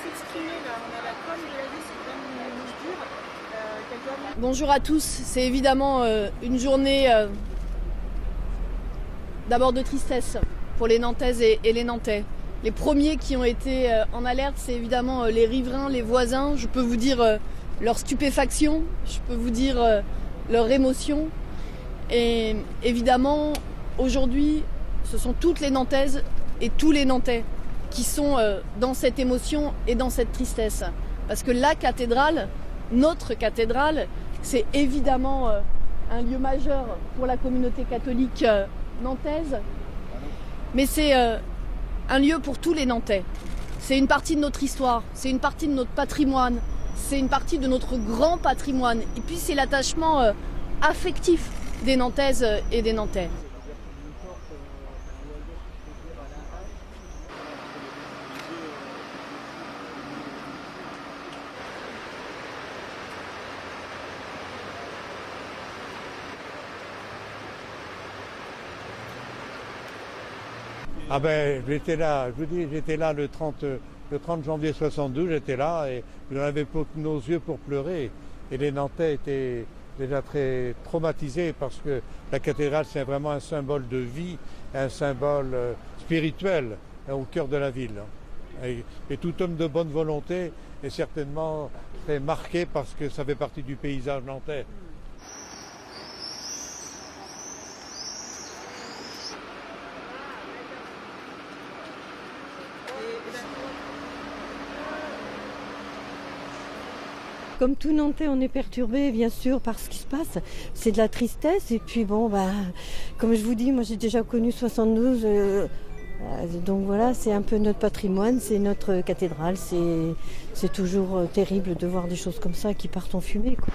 s'exprimer là. On a la com de la ville, c'est quand même une mesure. Bonjour à tous, c'est évidemment une journée d'abord de tristesse pour les Nantaises et les Nantais. Les premiers qui ont été en alerte, c'est évidemment les riverains, les voisins. Je peux vous dire leur stupéfaction, je peux vous dire leur émotion. Et évidemment, aujourd'hui, ce sont toutes les Nantaises et tous les Nantais qui sont dans cette émotion et dans cette tristesse. Parce que la cathédrale, notre cathédrale, c'est évidemment un lieu majeur pour la communauté catholique nantaise, mais c'est un lieu pour tous les Nantais. C'est une partie de notre histoire, c'est une partie de notre patrimoine, c'est une partie de notre grand patrimoine. Et puis c'est l'attachement affectif des Nantaises et des Nantais. Ah ben j'étais là, je vous dis, j'étais là le 30 janvier 72, j'étais là et j'en avais pour nos yeux pour pleurer. Et les Nantais étaient déjà très traumatisés parce que la cathédrale c'est vraiment un symbole de vie, un symbole spirituel au cœur de la ville. Et tout homme de bonne volonté est certainement très marqué parce que ça fait partie du paysage nantais. Comme tout Nantais, on est perturbé, bien sûr, par ce qui se passe. C'est de la tristesse. Et puis bon, comme je vous dis, moi j'ai déjà connu 72. Donc voilà, c'est un peu notre patrimoine, c'est notre cathédrale. C'est toujours terrible de voir des choses comme ça qui partent en fumée, quoi.